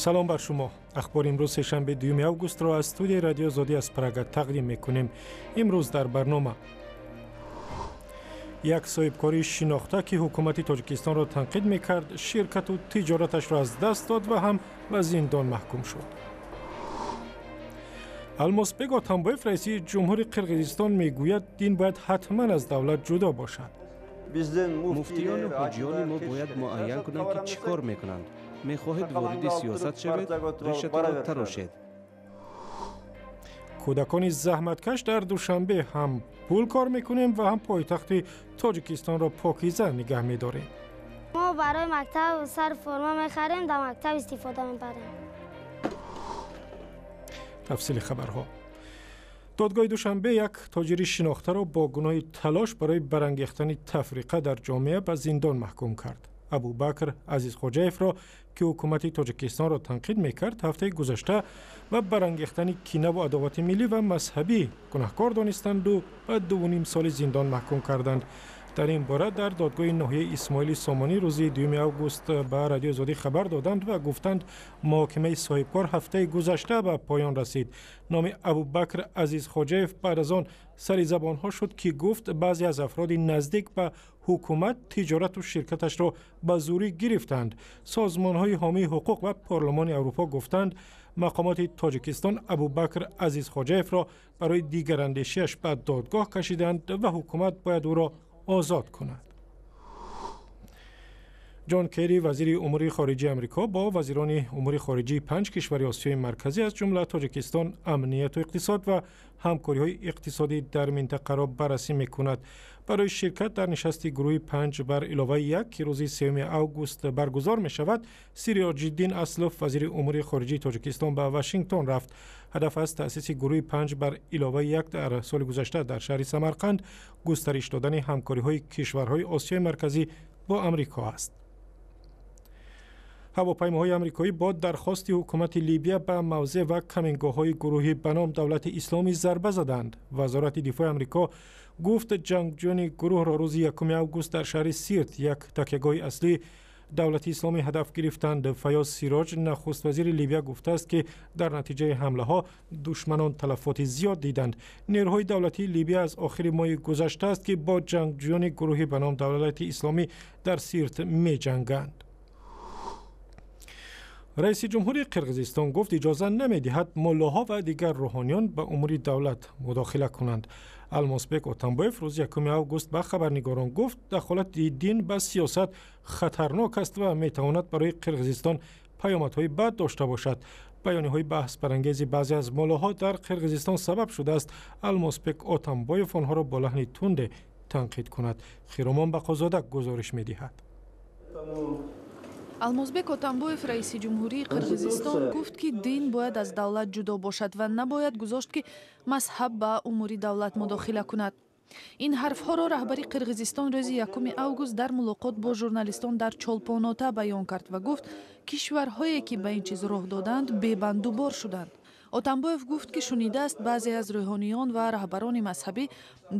سلام بر شما. اخبار امروز سه‌شنبه 2 آگوست را از استودیوی رادیو زودی از پراگ تقدیم می‌کنیم. امروز در برنامه یک صاحبکاری شناخته که حکومت تاجیکستان را تنقید می‌کرد، شرکت و تجارتش را از دست داد و هم به زندان محکوم شد. المازبек Атамбоев رئیس جمهوری قرقیزستان میگوید دین باید حتما از دولت جدا باشد. مفتیان و حاجیان ما باید معین کنند که چیکار میکنند. میخواهید وارد سیاست شوید، ریشتان را تراشید. کودکان زحمتکش در دوشنبه هم پول کار میکنیم و هم پایتخت تاجیکستان را پاکیزه نگه میداریم. ما برای مکتب سر فرما میخریم، در مکتب استفاده میبریم. تفصیل خبرها. دادگاه دوشنبه یک تاجر شناخته را با گناه تلاش برای برانگیختن تفریقه در جامعه به زندان محکوم کرد. ابوبکر عزیزخوجایف را که حکومت تاجیکستان را تنقید میکرد هفته گذشته و برانگیختن کینه و عداوت ملی و مذهبی گناهکار دانستند و به 2.5 سال زندان محکوم کردند. در این باره در دادگاه ناحیه اسماعیل سامانی روز 2 آگوست به رادیو زودی خبر دادند و گفتند محاکمه صاحبکار هفته گذشته به پایان رسید. نام ابوبکر عزیزخوجایف بعد از آن سر زبانها شد که گفت بعضی از افراد نزدیک به حکومت تجارت و شرکتش را به زوری گرفتند. سازمان‌های حامی حقوق و پارلمان اروپا گفتند مقامات تاجیکستان ابوبکر عزیزخوجایف را برای دیگراندیشی‌اش به دادگاه کشیدند و حکومت باید او را آزاد کند. جان کری وزیر امور خارجه آمریکا با وزیران امور خارجه 5 کشور آسیای مرکزی از جمله تاجیکستان امنیت و اقتصاد و همکاری‌های اقتصادی در منطقه را بررسی می‌کند. برای شرکت در نشست گروه 5 بر علاوه 1 که روز 3 آگوست برگزار می‌شود، سیراج‌الدین اسلوف وزیر امور خارجه تاجیکستان به واشنگتن رفت. هدف از تأسیس گروه 5 بر علاوه 1 در سال گذشته در شهر سمرقند گسترش دادن همکاری‌های کشورهای آسیای مرکزی با آمریکا است. هواپیماهای آمریکایی با درخواست حکومت لیبیا به موضع و کمینگاه‌های گروهی به نام دولت اسلامی ضربه زدند. وزارت دفاع آمریکا گفت جنگجویان گروه را روز 1 آگوست در شهر سیرت یک تکیهگاه اصلی دولت اسلامی هدف گرفتند. فیاض سیراج نخست وزیر لیبیا گفته است که در نتیجه حمله ها دشمنان تلفات زیاد دیدند. نیروهای دولتی لیبیا از آخر ماه گذشته است که با جنگجویان گروهی به نام دولت اسلامی در سیرت می جنگند. رئیس جمهوری قرقیزستان گفت اجازه نمی‌دهد ملاها و دیگر روحانیان به امور دولت مداخله کنند. المازبek Атамбоев روز 1 آگوست به خبرنگاران گفت دخالت دین به سیاست خطرناک است و میتواند برای قرقیزستان پیامدهای بد داشته باشد. بیانیه‌های بحث برانگیز بعضی از ملاها در قرقیزستان سبب شده است المازبek Атамбоев آنها را با لحن تند تنقید کند. خیرامان بقازاده گزارش می‌دهد. алмозбек Атамбоев раиси ҷумҳурии қирғизистон гуфт ки дин бояд аз давлат ҷудо бошад ва набояд гузошт ки мазҳаб ба умури давлат мудохила кунад. ин ҳарфҳоро раҳбари қирғизистон рӯзи 1 август дар мулоқот бо журналистон дар чолпонота баён кард ва гуфт кишварҳое ки ба ин чиз роҳ доданд бебандубор шуданд. Атамбоев гуфт ки шунидааст баъзе аз рӯҳониён ва раҳбарони мазҳабӣ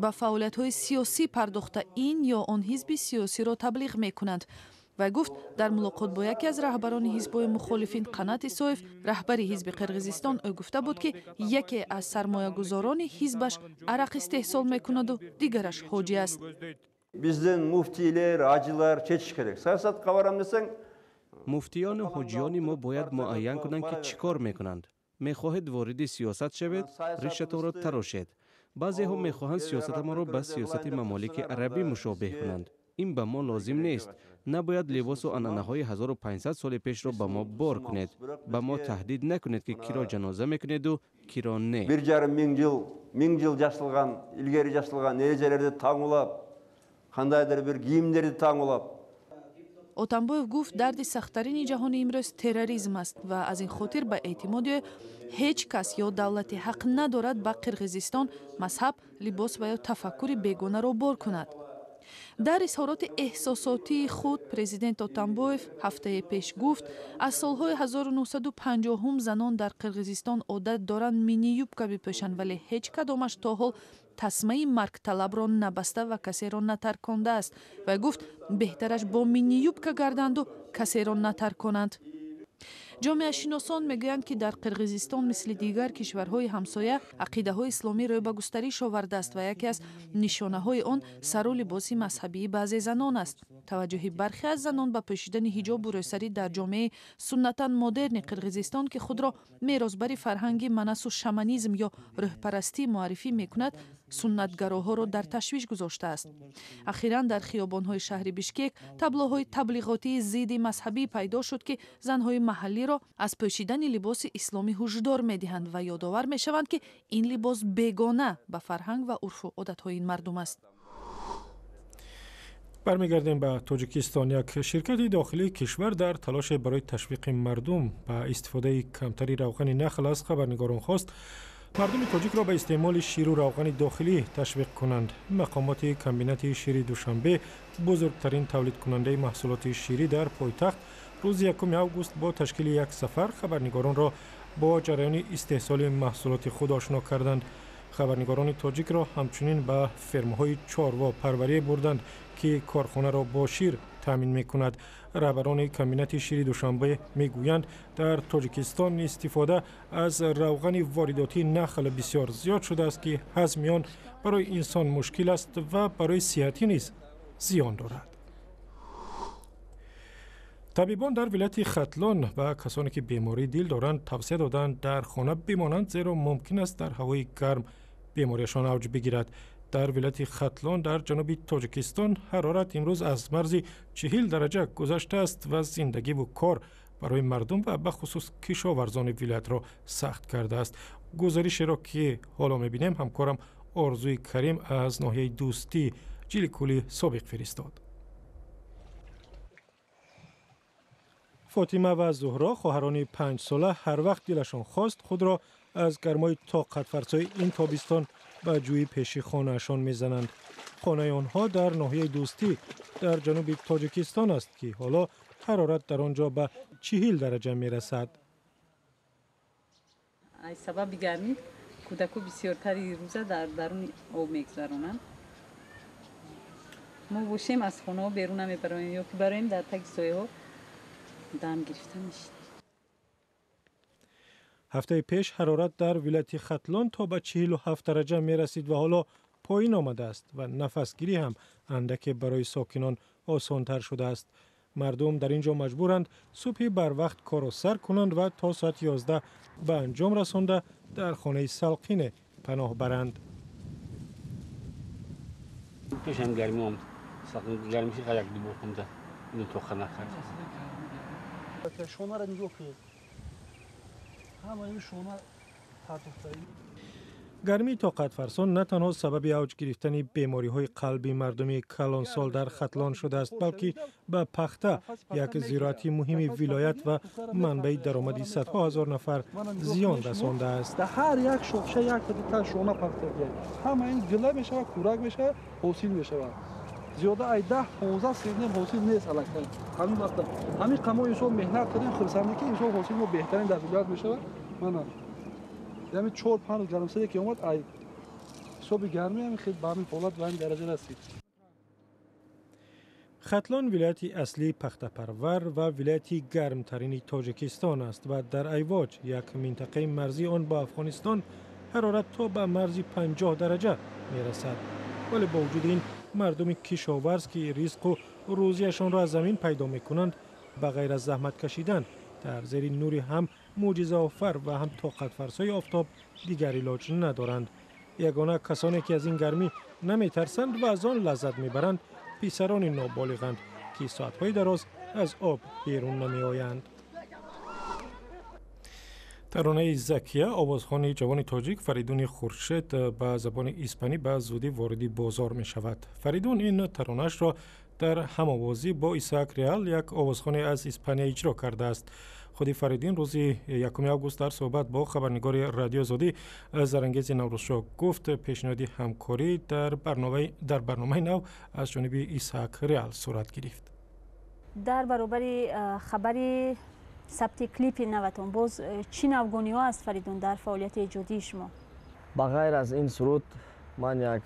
ба фаъолиятҳои сиёсӣ пардохта ин ё он ҳизби сиёсиро таблиғ мекунанд. вай гуфт дар мулоқот бо яке аз раҳбарони ҳизбҳои мухолифин Қанат Исоев, раҳбари ҳизби Қирғизистон, ӯ гуфта буд ки яке аз сармоягузорони ҳизбаш арақ истеҳсол мекунаду дигараш ҳоҷӣ аст. Бизден муфтийлер, ҳаҷилар чечиш керек. Саясатқа барам десаң, муфтиёну ҳоҷиёни мо бояд муайян кунанд ки чӣ кор мекунанд. мехоҳед вориди сиёсат шавед, ришатонро тарошед. баъзеҳо мехоҳанд сиёсатамонро ба сиёсати мамолики арабӣ мушобеҳ кунанд. ин ба мо лозим нест. набояд либосу анъанаҳои 1500 соли пешро ба мо бор кунед. ба мо таҳдид накунед ки киро ҷаноза мекунеду киро не. 1,5 жыл жашылган, илгери жашылган эрежелерди таңулап, кандайдыр бир кийимдерди таңулап. Атамбоев гуфт дарди сахттарини ҷаҳони имрӯз терроризм аст ва аз ин хотир ба эътимоди ҳеҷ кас ё давлати ҳақ надорад ба Қирғизистон мазҳаб, либос ва ё тафаккури бегонаро бор кунад. дар изҳороти эҳсосотии худ президент Атамбоев ҳафтаи пеш гуфт аз солҳои 1950 занон дар Қирғизистон одат доранд мини-юбка бипӯшанд, вале ҳеҷ кадомаш то ҳол тасмаи маргталабро набаста ва касеро натаркондааст. Вай гуфт беҳтараш бо мини-юбка гарданду касеро натарконанд. جامعه شناسان میگویند که در قرقیزستان مثل دیگر کشورهای همسایه عقیده‌های اسلامی روی به گسترش آورده است و یکی از نشانه‌های آن سر و لباس مذهبی بعضی زنان است. توجه برخی از زنان به پوشیدن حجاب و روسری در جامعه سنتا مدرن قرقیزستان که خود را میراثبر فرهنگ منس و شمنیسم یا روحپرستی معرفی میکند سنتگراها را در تشویش گذاشته است. اخیراً در خیابان‌های شهر بیشکک تابلوهای تبلیغاتی ضد مذهبی پیدا شد که زن‌های محلی را از پوشیدن لباس اسلامی هشدار می‌دهند و یادآور می‌شوند که این لباس بیگانه به فرهنگ و عرف و عادت‌های این مردم است. برمیگردیم به تاجیکستان. یک شرکت داخلی کشور در تلاش برای تشویق مردم به استفاده کمتری روغن نخل از خبرنگاران خواست مردم تاجیک را به استعمال شیر و روغن داخلی تشویق کنند. مقامات کمبینات شیر دوشنبه بزرگترین تولید کننده محصولات شیری در پایتخت روز 1 آگوست با تشکیل یک سفر خبرنگاران را با جریان استحصال محصولات خود آشنا کردند. خبرنگاران تاجیک را همچنین به فرم‌های چاروا پروری بردند که کارخانه را با شیر تامین می‌کند. رهبران کمبینات شیر دوشنبه میگویند در تاجیکستان استفاده از روغن وارداتی نخل بسیار زیاد شده است که هضم آن برای انسان مشکل است و برای صحت نیز زیان دارد. طبیبان در ولایت ختلان و کسانی که بیماری دل دارند توصیه دادند در خانه بمانند زیرا ممکن است در هوای گرم بیماریشان اوج بگیرد. در ولایت ختلان در جنوب تاجیکستان حرارت امروز از مرز 40 درجه گذشته است و زندگی و کار برای مردم و به خصوص کشاورزان ولایت را سخت کرده است. گزارشی را که حالا می‌بینیم همکارم آرزوی کریم از ناحیه دوستی جلیکولی سابق فرستاد. فاطمه و زهرا خواهران 5 ساله هر وقت دلشان خواست خود را از گرمای طاقت فرسای این تابستان به جوی پیش خانه‌شان میزنند. خانه آنها در ناحیه دوستی در جنوب تاجیکستان است که حالا حرارت در آنجا به 40 درجه میرسد. ای سبب گرمی کودکو بسیارتری روزه در درون آب میگذرانند. ما باشیم از خانه ها بیرون نمیبریم یا که برایم در تک سایه ها دم گرفته میشید. هفته پیش حرارت در ولایت ختلان تا به 47 درجه می رسید و حالا پایین آمده است و نفسگیری هم اندک برای ساکنان آسان تر شده است. مردم در اینجا مجبورند صبح بر وقت کار را سر کنند و تا ساعت 11 به انجام رسانده در خانه سلقین پناه برند. پیشم گرمی هم سلقین گرمی شد یک دیبور کنده اینو تو خانه کرد. شما را نگاه کنید. همه این شما تطفایی. گرمی طاقت فرسان نه تنها سبب اوج گرفتن بیماری های قلبی مردم کلان سال در ختلان شده است بلکه به پخته یک زراعتی مهم ولایت و منبع درآمدی صدها هزار نفر زیان رسانده است. در هر یک شوخشه یک تا شونه پخته میشه. همه این گله میشه، کورک میشه، حاصل میشه. زیاده ای 10 15 سال حاصل نیست الان. همین وقت همین قمو انسان مهنت کردن خرسندگی که انسان حاصل ما بهترین در ولایت میشه. من یعنی 4 5 گرمسری که اومد ای صبح گرمی هم خیلی به همین حالت و این درجه رسید. ختلان ولایت اصلی پخته پرور و ولایت گرمترین تاجیکستان است و در ایواج یک منطقه مرزی آن با افغانستان حرارت تا به مرز 50 درجه میرسد. ولی با وجود این مردم کشاورز که رزق و روزیشان را از زمین پیدا میکنند به غیر از زحمت کشیدن در زیر نور هم معجزه آفر و هم طاقت فرسای آفتاب دیگر علاج ندارند. یگانه کسانی که از این گرمی نمیترسند و از آن لذت میبرند پسران نابالغند که ساعتهای دراز از آب بیرون نمی آیند. ترانه زکیه آوازخوان جوان تاجیک فریدون خورشید به زبان اسپانی به زودی وارد بازار می شود. فریدون این ترانه‌اش را در هم‌آوازی با ایساک ریال یک آوازخوان از اسپانیا اجرا کرده است. خود فریدون روز 1 آگوست در صحبت با خبرنگار رادیو آزادی زرنگیز نوروزشاه گفت پیشنهاد همکاری در برنامه نو از جانب ایساک ریال صورت گرفت. در برابر خبر ثبت کلیپ نوتون باز چی نوگانی ها است فریدون در فعالیت ایجادی شما؟ بغیر از این سرود من یک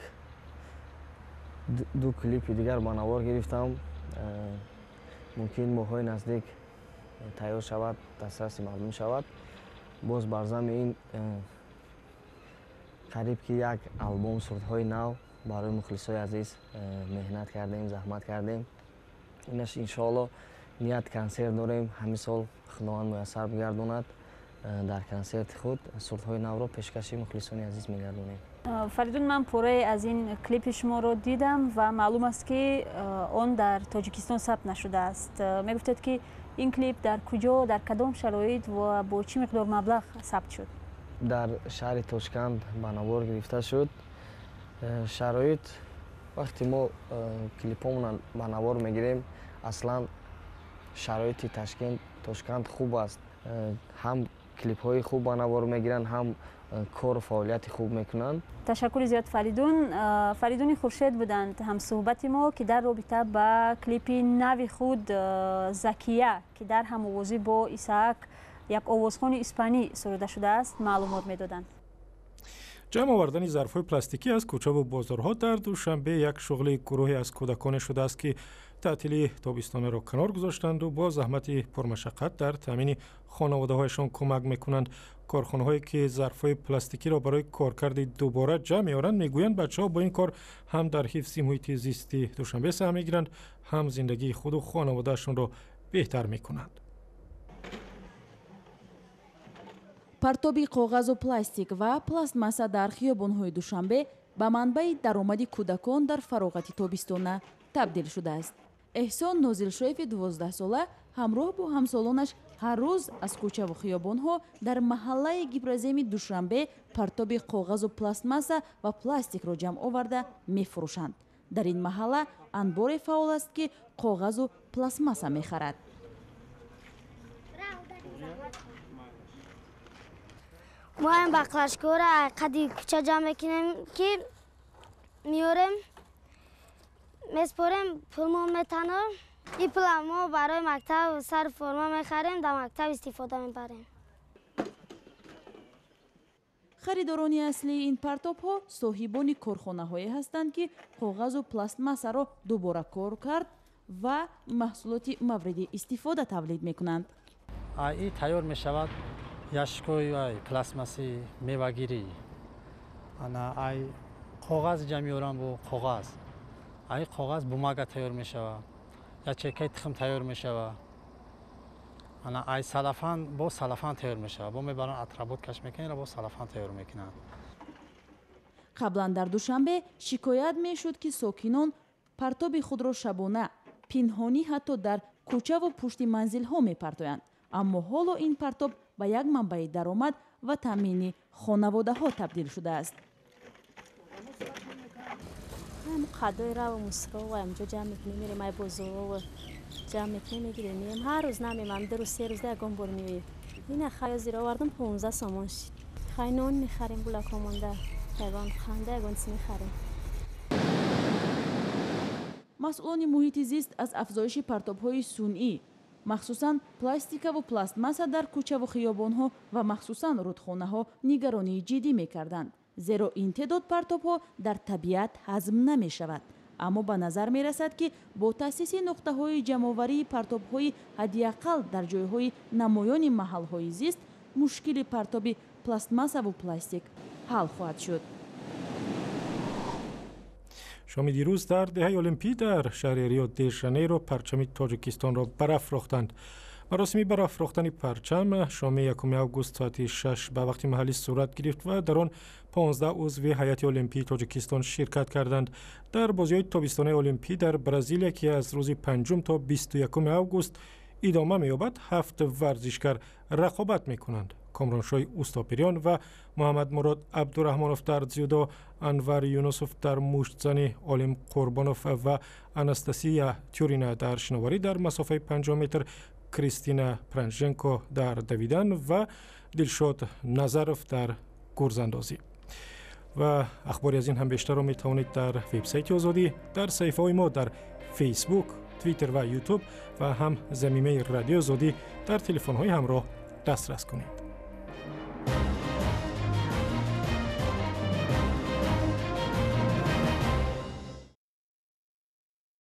دو کلیپ دیگر مانوار گرفتم. ممکن ماهای نزدیک тайёр шавад, дастраси мардум шавад. Боз бар замми ин қариб ки як албом сурдҳои нав барои мухлисои азиз меҳнат кардем, заҳмат кардем. Инаш иншоалло ният консерт дорем, ҳамин сол худованд муяссар бигардонад. дар консерти худ сурдҳои навро пешкаши мухлисони азиз мегардонем. Фаридун, ман пурае аз ин клипи шуморо дидам ва маълум аст ки он дар Тоҷикистон сабт нашудааст. Мегуфтед ки ин клип дар куҷо, дар кадом шароит ва бо чӣ миқдор маблағ сабт шуд? дар шаҳри Тошканд ба навор гирифта шуд. Шароит вақте мо клипомона ба навор мегирем, аслан шароити Ташкент, Тошканд хуб аст. ҳам клипҳои хуб ба навор мегиранд, ҳам кору фаъолияти хуб мекунанд. Ташаккури зиёд Фаридун. Фаридуни Хуршед буданд ҳамсуҳбати мо ки дар робита ба клипи нави худ Закия ки дар ҳамовозӣ бо Исаак, як овозхони испанӣ сурода шудааст, маълумот медоданд. ҷамъ овардани зарфҳои пластикӣ аз кӯчаву бозорҳо дар душанбе як шуғли гурӯҳе аз кӯдаконе шудааст ки таътили тобистонаро канор гузоштанду бо заҳмати пурмашаққат дар таъмини хонаводаҳояшон кӯмак мекунанд. корхонаҳое ки зарфҳои пластикиро барои коркарди дубора ҷамъ меоранд мегӯянд бачаҳо бо ин кор ҳам дар ҳифзи муҳити зисти душанбе саҳм мегиранд, ҳам зиндагии худу хонаводаашонро беҳтар мекунанд. партоби коғазу пластик ва пластмасса дар хиёбонҳои душанбе ба манбаи даромади кӯдакон дар фароғати тобистона табдил шудааст. эҳсон нозилшоеви 12-сола ҳамроҳ бо ҳамсолонаш ҳар рӯз аз кӯчаву хиёбонҳо дар маҳаллаи гипраземи душанбе партоби коғазу пластмасса ва пластикро ҷамъ оварда мефурӯшанд. дар ин маҳалла анборе фаъол аст ки коғазу пластмасса мехарад. мо ин бақлашкора қади кӯча ҷамъ мекунем ки миёрем меспорем, пулмон метанем. ин пула мо барои мактаб сар форма мехарем, дар мактаб истифода мебарем. харидорони аслии ин партобҳо соҳибони корхонаҳое ҳастанд ки коғазу пластмассаро дуборакор кард ва маҳсулоти мавриди истифода тавлид мекунанд. ин тайёр мешавад яшкои пластмасси мевагирӣ. ай коғаз ҷа меорам бо коғаз. ай коғаз бумага тайёр мешавад. ячекаи тухм тайёр мешавад. ай салафан бо салафан тайёр мешавад. бо мебаранд атработкаш мекунанд, бо салафан тайёр мекунанд. қаблан дар душанбе шикоят мешуд ки сокинон партоби худро шабона пинҳонӣ ҳатто дар кӯчаву пушти манзилҳо мепартоянд. аммо ҳоло ин партоб ба як манбаи даромад ва таъмини хонаводаҳо табдил шудааст. қадои раву мусрова амҷо ҷамъ мекунем, мирем ай бозорова ҷамъ мекунем, мегирем, мием ҳар рӯз намемам, 2 рӯз 3 рӯзда ягон бор меоем. ина хая зиро овардам 15 сомон шид. хай нон мехарем, булако монда ягон ханда ягон чиз мехарем. масъулони муҳити зист аз афзоиши партобҳои сунъӣ, махсусан пластикаву пластмасса дар кӯчаву хиёбонҳо ва махсусан рудхонаҳо нигаронии ҷиддӣ мекарданд, зеро ин теъдод партобҳо дар табиат ҳазм намешавад. аммо ба назар мерасад ки бо таъсиси нуқтаҳои ҷамъоварии партобҳои ҳаддиаққал дар ҷойҳои намоёни маҳалҳои зист мушкили партоби пластмассаву пластик ҳал хоҳад шуд. шоми дирӯз дар деҳаи олимпӣ дар шаҳри рио де жанейро парчами тоҷикистонро барафрохтанд. маросими барафрохтани парчам шоми 1 август соати 6 ба вақти маҳаллӣ сурат гирифт ва дар он 15 узви ҳайати олимпии тоҷикистон ширкат карданд. дар бозиҳои тобистонаи олимпӣ дар бразилия ки аз рӯзи 5 то 21 август идома меёбад, 7 варзишгар рақобат мекунанд. комроншоҳи устопириён ва муҳаммад мурод абдураҳмонов дар дзюдо, анвар юнусов дар муштзанӣ, олим қурбонов ва анастасия тюрина дар шиноварӣ дар масофаи 50 метр, кристина пранженко дар давидан ва дилшод назаров дар гурзандозӣ. ва ахбори аз ин ҳам бештарро метавонед дар вебсайти озодӣ, дар саҳифаҳои мо дар фейсбук, твиттер ва ютуб ва ҳам заминаи радиои озодӣ дар телефонҳои ҳамроҳ дастрас кунед.